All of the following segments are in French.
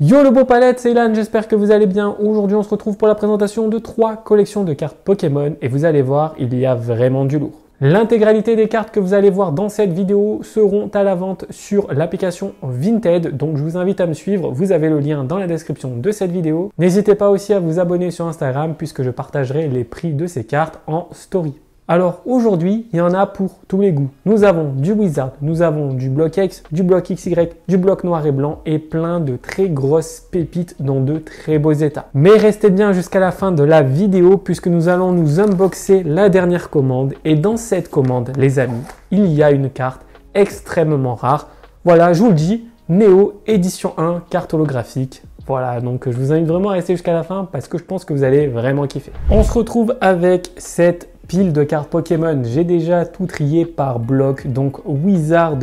Yo le beau palette, c'est Ilan, j'espère que vous allez bien. Aujourd'hui on se retrouve pour la présentation de 3 collections de cartes Pokémon et vous allez voir, il y a vraiment du lourd. L'intégralité des cartes que vous allez voir dans cette vidéo seront à la vente sur l'application Vinted, donc je vous invite à me suivre, vous avez le lien dans la description de cette vidéo. N'hésitez pas aussi à vous abonner sur Instagram puisque je partagerai les prix de ces cartes en story. Alors aujourd'hui, il y en a pour tous les goûts. Nous avons du Wizard, nous avons du bloc X, du bloc XY, du bloc noir et blanc et plein de très grosses pépites dans de très beaux états. Mais restez bien jusqu'à la fin de la vidéo puisque nous allons nous unboxer la dernière commande. Et dans cette commande, les amis, il y a une carte extrêmement rare. Voilà, je vous le dis, Néo édition 1, carte holographique. Voilà, donc je vous invite vraiment à rester jusqu'à la fin parce que je pense que vous allez vraiment kiffer. On se retrouve avec cette pile de cartes Pokémon. J'ai déjà tout trié par bloc, donc Wizard,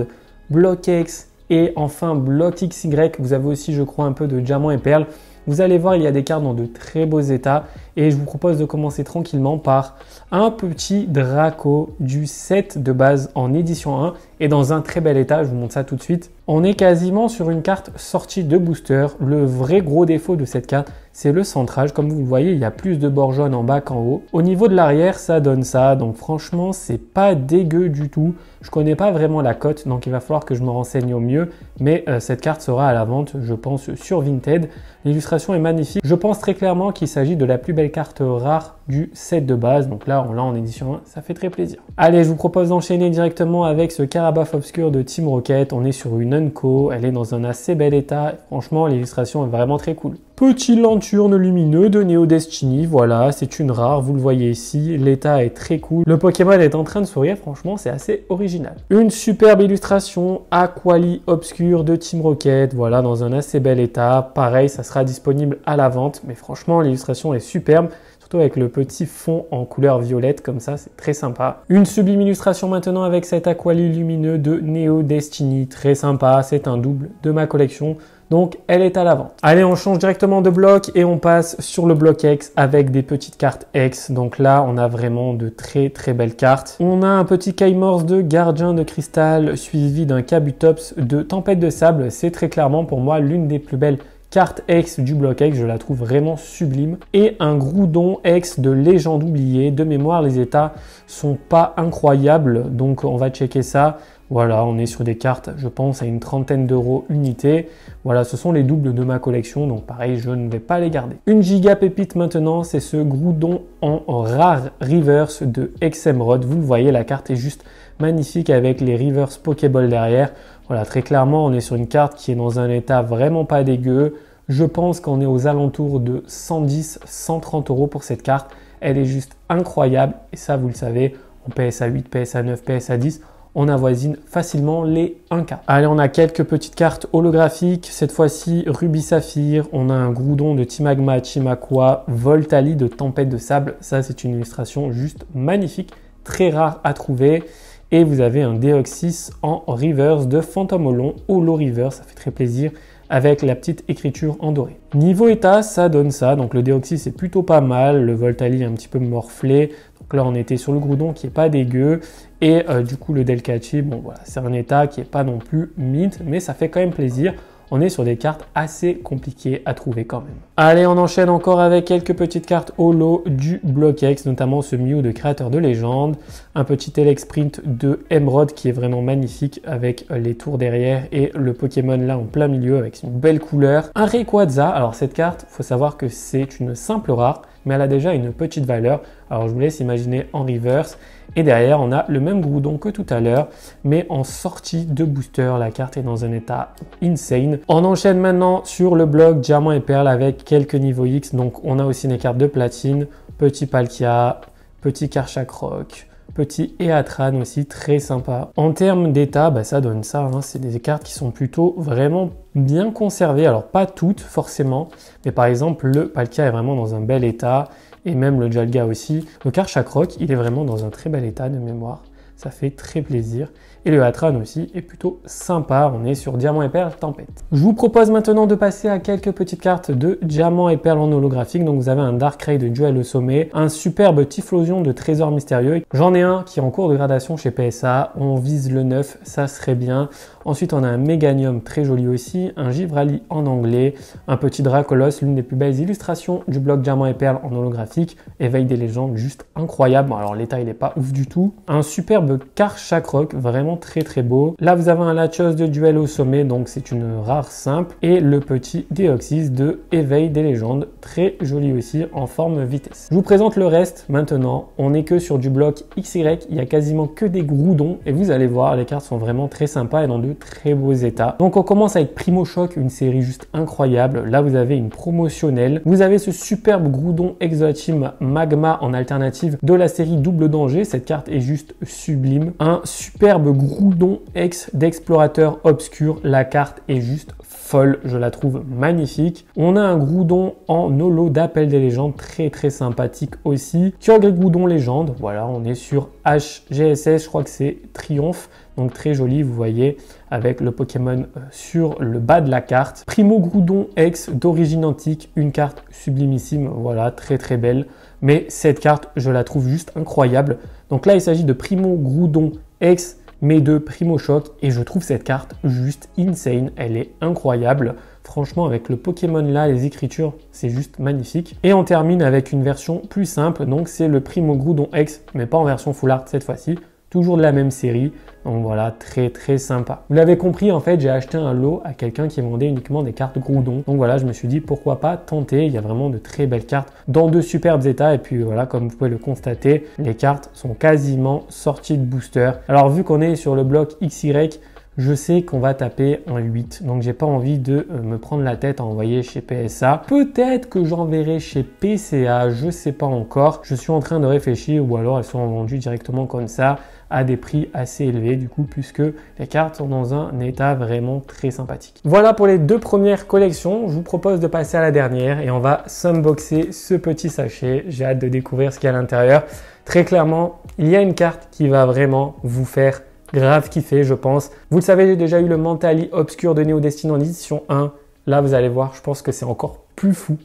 bloc X et enfin bloc XY. Vous avez aussi, je crois, un peu de diamant et perles. Vous allez voir, il y a des cartes dans de très beaux états et je vous propose de commencer tranquillement par un petit Draco du set de base en édition 1 et dans un très bel état, je vous montre ça tout de suite. On est quasiment sur une carte sortie de booster. Le vrai gros défaut de cette carte, c'est le centrage. Comme vous le voyez, il y a plus de bords jaunes en bas qu'en haut. Au niveau de l'arrière, ça donne ça. Donc franchement, c'est pas dégueu du tout. Je connais pas vraiment la cote, donc il va falloir que je me renseigne au mieux. Mais cette carte sera à la vente, je pense, sur Vinted. L'illustration est magnifique. Je pense très clairement qu'il s'agit de la plus belle carte rare du set de base. Donc là, on l'a en édition 1, ça fait très plaisir. Allez, je vous propose d'enchaîner directement avec ce Carapace Obscur de Team Rocket. On est sur une Unco, elle est dans un assez bel état. Franchement, l'illustration est vraiment très cool. Petit lanterne lumineux de Neo Destiny, voilà, c'est une rare, vous le voyez ici, l'état est très cool. Le Pokémon est en train de sourire, franchement, c'est assez original. Une superbe illustration Aquali Obscur de Team Rocket, voilà, dans un assez bel état. Pareil, ça sera disponible à la vente, mais franchement, l'illustration est superbe. Surtout avec le petit fond en couleur violette comme ça, c'est très sympa. Une sublime illustration maintenant avec cet Aquali lumineux de Neo Destiny, très sympa, c'est un double de ma collection. Donc, elle est à la vente. Allez, on change directement de bloc et on passe sur le bloc X avec des petites cartes X. Donc là, on a vraiment de très très belles cartes. On a un petit Kaimorse de Gardien de Cristal suivi d'un Kabutops de Tempête de Sable. C'est très clairement pour moi l'une des plus belles carte X du bloc X, je la trouve vraiment sublime. Et un Groudon X de Légende oubliée. De mémoire, les états sont pas incroyables, donc on va checker ça. Voilà, on est sur des cartes, je pense, à une trentaine d'euros unité. Voilà, ce sont les doubles de ma collection, donc pareil, je ne vais pas les garder. Une giga pépite maintenant, c'est ce Groudon en rare reverse de Exemeraude. Vous le voyez, la carte est juste magnifique avec les reverse Pokéball derrière. Voilà, très clairement, on est sur une carte qui est dans un état vraiment pas dégueu. Je pense qu'on est aux alentours de 110-130 euros pour cette carte. Elle est juste incroyable et ça, vous le savez, en PSA 8, PSA 9, PSA 10, on avoisine facilement les 1K. Allez, on a quelques petites cartes holographiques. Cette fois-ci, Ruby Saphir. On a un Groudon de Team Magma, Team Aqua, Voltali de Tempête de Sable. Ça, c'est une illustration juste magnifique, très rare à trouver. Et vous avez un Deoxys en reverse de Phantom Holo Reverse, ça fait très plaisir, avec la petite écriture en doré. Niveau état, ça donne ça, donc le Deoxys est plutôt pas mal, le Voltali est un petit peu morflé, donc là on était sur le Groudon qui est pas dégueu, et du coup le Delcachi, bon voilà, c'est un état qui est pas non plus mint, mais ça fait quand même plaisir. On est sur des cartes assez compliquées à trouver quand même. Allez, on enchaîne encore avec quelques petites cartes holo du bloc X, notamment ce Mew de Créateur de Légende, un petit Elexprint de Emerald qui est vraiment magnifique avec les tours derrière et le Pokémon là en plein milieu avec une belle couleur. Un Rayquaza, alors cette carte, il faut savoir que c'est une simple rare, mais elle a déjà une petite valeur. Alors je vous laisse imaginer en reverse. Et derrière, on a le même Groudon que tout à l'heure, mais en sortie de booster. La carte est dans un état insane. On enchaîne maintenant sur le bloc Diamant et Perle avec quelques niveaux X. Donc on a aussi des cartes de platine, petit Palkia, petit Karchakroc, petit Eatran aussi, très sympa. En termes d'état, ça donne ça, hein. C'est des cartes qui sont plutôt vraiment bien conservées. Alors pas toutes forcément, mais par exemple le Palkia est vraiment dans un bel état. Et même le Jalga aussi. Le Karchakroc, il est vraiment dans un très bel état de mémoire. Ça fait très plaisir. Et le Hatran aussi est plutôt sympa. On est sur Diamant et Perle Tempête. Je vous propose maintenant de passer à quelques petites cartes de Diamant et Perle en holographique. Donc vous avez un Darkrai de Duel au sommet, un superbe Typhlosion de Trésor Mystérieux. J'en ai un qui est en cours de gradation chez PSA. On vise le 9, ça serait bien. Ensuite, on a un Méganium très joli aussi, un Givrali en anglais, un petit Dracolos, l'une des plus belles illustrations du bloc Diamant et Perle en holographique. Éveil des légendes, juste incroyable. Bon, alors l'état, il n'est pas ouf du tout. Un superbe Karchakroc, vraiment très beau. Là, vous avez un Latios de Duel au sommet, donc c'est une rare simple. Et le petit Deoxys de Éveil des légendes, très joli aussi en forme vitesse. Je vous présente le reste maintenant. On n'est que sur du bloc XY, il y a quasiment que des Groudons et vous allez voir, les cartes sont vraiment très sympas et dans de très beaux états. Donc on commence avec Primo Choc, une série juste incroyable. Là, vous avez une promotionnelle. Vous avez ce superbe Groudon Exoteam Magma en alternative de la série Double Danger. Cette carte est juste sublime. Un superbe Groudon Ex d'Explorateur Obscur. La carte est juste folle, je la trouve magnifique. On a un Groudon en holo d'Appel des légendes, très sympathique aussi. Kyogre Groudon légende, voilà, on est sur HGSS, je crois que c'est Triomphe. Donc très joli, vous voyez, avec le Pokémon sur le bas de la carte. Primo Groudon X d'origine antique, une carte sublimissime, voilà, très belle. Mais cette carte, je la trouve juste incroyable. Donc là, il s'agit de Primo Groudon X, mais de Primo Choc. Et je trouve cette carte juste insane, elle est incroyable. Franchement, avec le Pokémon là, les écritures, c'est juste magnifique. Et on termine avec une version plus simple, donc c'est le Primo Groudon X, mais pas en version full art cette fois-ci. Toujours de la même série, donc voilà, très sympa. Vous l'avez compris, en fait, j'ai acheté un lot à quelqu'un qui vendait uniquement des cartes Groudon. Donc voilà, je me suis dit, pourquoi pas tenter. Il y a vraiment de très belles cartes dans de superbes états. Et puis voilà, comme vous pouvez le constater, les cartes sont quasiment sorties de booster. Alors vu qu'on est sur le bloc XY, je sais qu'on va taper un 8, donc j'ai pas envie de me prendre la tête à envoyer chez PSA. Peut-être que j'enverrai chez PCA, je sais pas encore. Je suis en train de réfléchir ou alors elles sont vendues directement comme ça à des prix assez élevés du coup puisque les cartes sont dans un état vraiment très sympathique. Voilà pour les deux premières collections. Je vous propose de passer à la dernière et on va s'unboxer ce petit sachet. J'ai hâte de découvrir ce qu'il y a à l'intérieur. Très clairement, il y a une carte qui va vraiment vous faire grave kiffé, je pense. Vous le savez, j'ai déjà eu le Mentali Obscur de Néo Destiny en édition 1. Là, vous allez voir, je pense que c'est encore plus fou.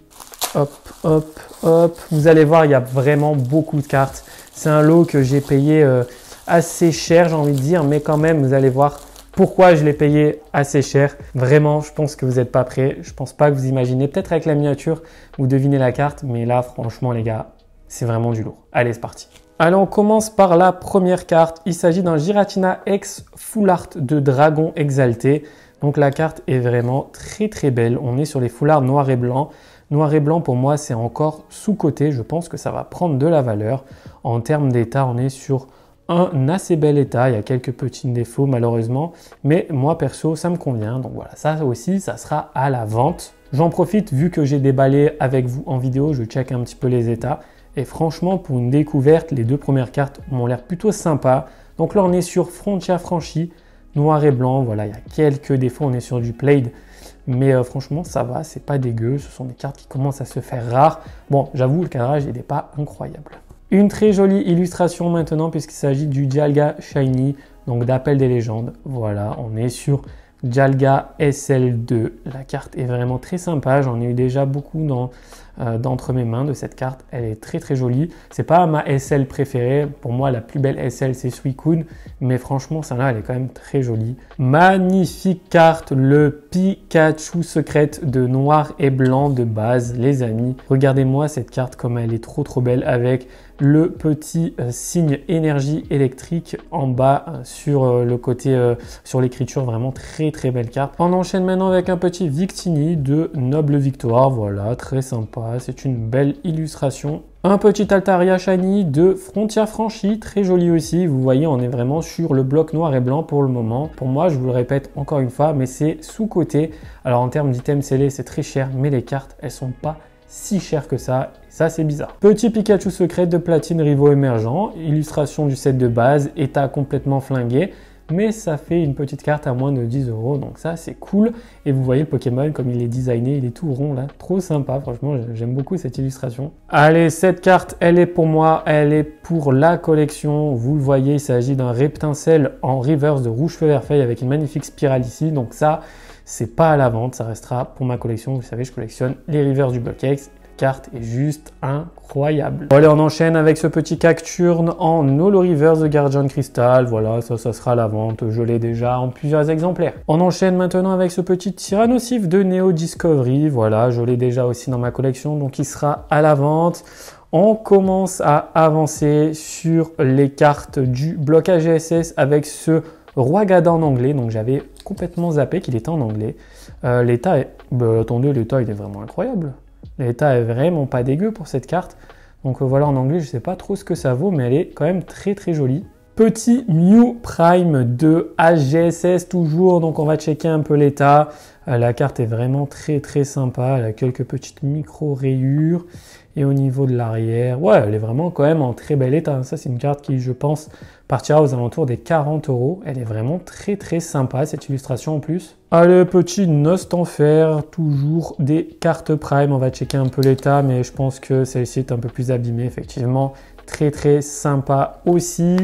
Hop. Vous allez voir, il y a vraiment beaucoup de cartes. C'est un lot que j'ai payé assez cher, j'ai envie de dire. Mais quand même, vous allez voir pourquoi je l'ai payé assez cher. Vraiment, je pense que vous n'êtes pas prêts. Je pense pas que vous imaginez. Peut-être avec la miniature, vous devinez la carte. Mais là, franchement, les gars, c'est vraiment du lourd. Allez, c'est parti. Allez, on commence par la première carte. Il s'agit d'un Giratina X Full Art de Dragon Exalté. Donc la carte est vraiment très belle. On est sur les full art noir et blanc. Noir et blanc, pour moi, c'est encore sous-coté. Je pense que ça va prendre de la valeur. En termes d'état, on est sur un assez bel état. Il y a quelques petits défauts, malheureusement. Mais moi, perso, ça me convient. Donc voilà, ça aussi, ça sera à la vente. J'en profite, vu que j'ai déballé avec vous en vidéo, je check un petit peu les états. Et franchement, pour une découverte, les deux premières cartes m'ont l'air plutôt sympa. Donc là, on est sur Frontier Franchi, noir et blanc. Voilà, il y a quelques défauts. On est sur du Played. Mais franchement, ça va, c'est pas dégueu. Ce sont des cartes qui commencent à se faire rares. Bon, j'avoue, le cadrage, il n'est pas incroyable. Une très jolie illustration maintenant, puisqu'il s'agit du Dialga Shiny, donc d'Appel des légendes. Voilà, on est sur Dialga SL2. La carte est vraiment très sympa. J'en ai eu déjà beaucoup d'entre mes mains de cette carte. Elle est très jolie. C'est pas ma SL préférée. Pour moi, la plus belle SL, c'est Suicune. Mais franchement, celle-là, elle est quand même très jolie. Magnifique carte, le Pikachu secrète de noir et blanc de base, les amis. Regardez-moi cette carte comme elle est trop belle avec le petit signe énergie électrique en bas sur le côté, sur l'écriture. Vraiment très belle carte. On enchaîne maintenant avec un petit Victini de Noble Victoire. Voilà, très sympa. C'est une belle illustration. Un petit Altaria Shiny de Frontier Franchi, très joli aussi. Vous voyez, on est vraiment sur le bloc noir et blanc pour le moment. Pour moi, je vous le répète encore une fois, mais c'est sous-coté. Alors en termes d'items scellés, c'est très cher, mais les cartes, elles sont pas si chères que ça. Ça, c'est bizarre. Petit Pikachu secret de Platine Rivaux émergent. Illustration du set de base, état complètement flingué. mais ça fait une petite carte à moins de 10 €, donc ça c'est cool. Et vous voyez le Pokémon comme il est designé, il est tout rond là, trop sympa, franchement j'aime beaucoup cette illustration. Allez, cette carte elle est pour moi, elle est pour la collection. Vous le voyez, il s'agit d'un Reptincelle en reverse de rouge feu vert feuille avec une magnifique spirale ici, donc ça c'est pas à la vente, ça restera pour ma collection. Vous savez, je collectionne les reverse du Block-X. Carte est juste incroyable. Bon, allez, on enchaîne avec ce petit Cacturne en Holo Reverse de Guardian Crystal. Voilà, ça sera à la vente. Je l'ai déjà en plusieurs exemplaires. On enchaîne maintenant avec ce petit Tyrannosif de Neo Discovery. Voilà, je l'ai déjà aussi dans ma collection, donc il sera à la vente. On commence à avancer sur les cartes du bloc AGSS avec ce Roi Gada en anglais. Donc j'avais complètement zappé qu'il était en anglais. L'état est... attendez, l'état il est vraiment incroyable. L'état est vraiment pas dégueu pour cette carte. Donc voilà, en anglais, je sais pas trop ce que ça vaut, mais elle est quand même très très jolie. Petit Mew Prime de AGSS toujours, donc on va checker un peu l'état. La carte est vraiment très très sympa, elle a quelques petites micro-rayures. Et au niveau de l'arrière, ouais, elle est vraiment quand même en très bel état. Ça, c'est une carte qui, je pense, partira aux alentours des 40 €. Elle est vraiment très très sympa, cette illustration en plus. Allez, petit Nost en fer, toujours des cartes Prime. On va checker un peu l'état, mais je pense que celle-ci est un peu plus abîmée, effectivement. Très très sympa aussi.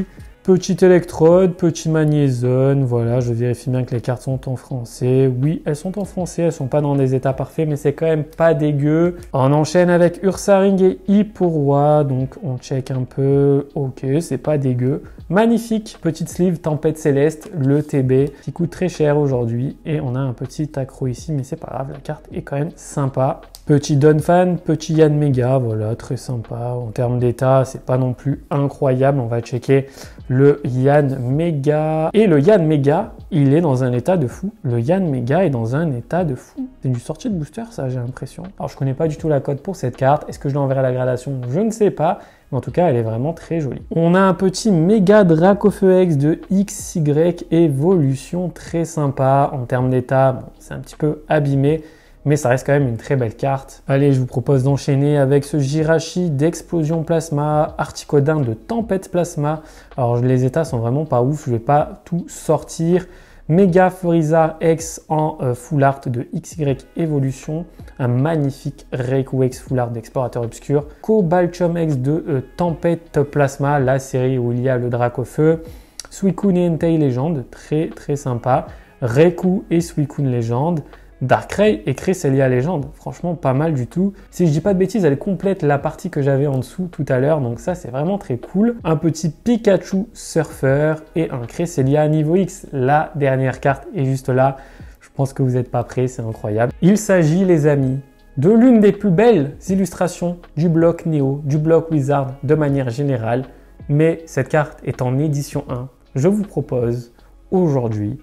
Petite électrode, petit magnézone, voilà, je vérifie bien que les cartes sont en français. Oui, elles sont en français, elles sont pas dans des états parfaits, mais c'est quand même pas dégueu. On enchaîne avec Ursaring et Hippuroi, donc on check un peu. Ok, c'est pas dégueu. Magnifique petite sleeve Tempête Céleste, le TB, qui coûte très cher aujourd'hui. Et on a un petit accro ici, mais c'est pas grave, la carte est quand même sympa. Petit Donphan, petit Yanmega, voilà, très sympa. En termes d'état, c'est pas non plus incroyable. On va checker le Yanmega. Et le Yanmega, il est dans un état de fou. Le Yanmega est dans un état de fou. C'est du sortie de booster, ça, j'ai l'impression. Alors, je connais pas du tout la cote pour cette carte. Est-ce que je l'enverrai à la gradation? Je ne sais pas. Mais en tout cas, elle est vraiment très jolie. On a un petit Méga Dracofeu X de XY Evolution, très sympa. En termes d'état, bon, c'est un petit peu abîmé, mais ça reste quand même une très belle carte. Allez, je vous propose d'enchaîner avec ce Jirachi d'Explosion Plasma, Articodin de Tempête Plasma. Alors, les états sont vraiment pas ouf, je vais pas tout sortir. Mega Frieza X en Full Art de XY Evolution. Un magnifique Raikou X Full Art d'Explorateur Obscur. Cobaltium X de Tempête Plasma, la série où il y a le Dracofeu. Suicune et Entei Légende, très très sympa. Raikou et Suicune Légende. Darkrai et Cresselia Légende, franchement pas mal du tout. Si je dis pas de bêtises, elle complète la partie que j'avais en dessous tout à l'heure, donc ça c'est vraiment très cool. Un petit Pikachu Surfer et un Cresselia niveau X. La dernière carte est juste là. Je pense que vous n'êtes pas prêts, c'est incroyable. Il s'agit, les amis, de l'une des plus belles illustrations du bloc Neo, du bloc Wizard de manière générale. Mais cette carte est en édition 1. Je vous propose aujourd'hui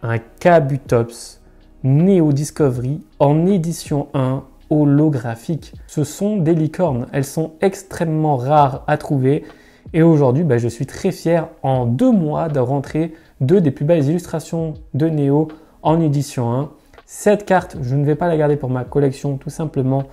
un Kabutops Neo Discovery en édition 1 holographique. Ce sont des licornes, elles sont extrêmement rares à trouver et aujourd'hui je suis très fier en 2 mois de rentrer 2 des plus belles illustrations de Neo en édition 1. Cette carte, je ne vais pas la garder pour ma collection tout simplement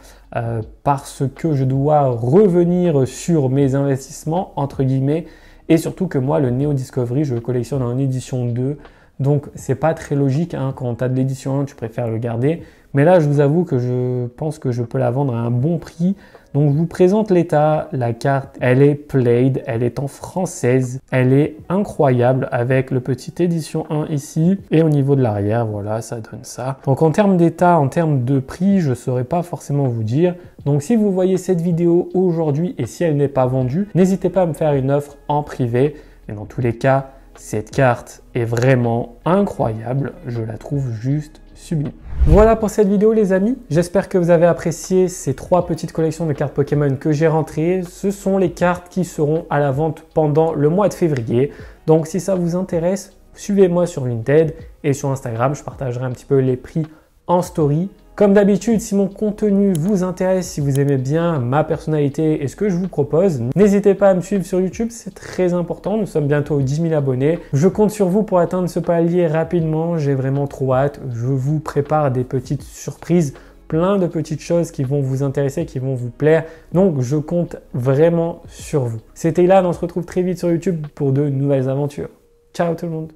parce que je dois revenir sur mes investissements entre guillemets et surtout que moi le Neo Discovery je le collectionne en édition 2. Donc, c'est pas très logique, hein, quand tu as de l'édition 1, tu préfères le garder. Mais là, je vous avoue que je pense que je peux la vendre à un bon prix. Donc, je vous présente l'état. La carte, elle est played, elle est en française. Elle est incroyable avec le petit édition 1 ici. Et au niveau de l'arrière, voilà, ça donne ça. Donc, en termes d'état, en termes de prix, je ne saurais pas forcément vous dire. Donc, si vous voyez cette vidéo aujourd'hui et si elle n'est pas vendue, n'hésitez pas à me faire une offre en privé. Et dans tous les cas, cette carte est vraiment incroyable, je la trouve juste sublime. Voilà pour cette vidéo les amis, j'espère que vous avez apprécié ces 3 petites collections de cartes Pokémon que j'ai rentrées. Ce sont les cartes qui seront à la vente pendant le mois de février. Donc si ça vous intéresse, suivez-moi sur Vinted et sur Instagram, je partagerai un petit peu les prix en story. Comme d'habitude, si mon contenu vous intéresse, si vous aimez bien ma personnalité et ce que je vous propose, n'hésitez pas à me suivre sur YouTube, c'est très important. Nous sommes bientôt aux 10 000 abonnés. Je compte sur vous pour atteindre ce palier rapidement. J'ai vraiment trop hâte. Je vous prépare des petites surprises, plein de petites choses qui vont vous intéresser, qui vont vous plaire. Donc, je compte vraiment sur vous. C'était Ilan, on se retrouve très vite sur YouTube pour de nouvelles aventures. Ciao tout le monde!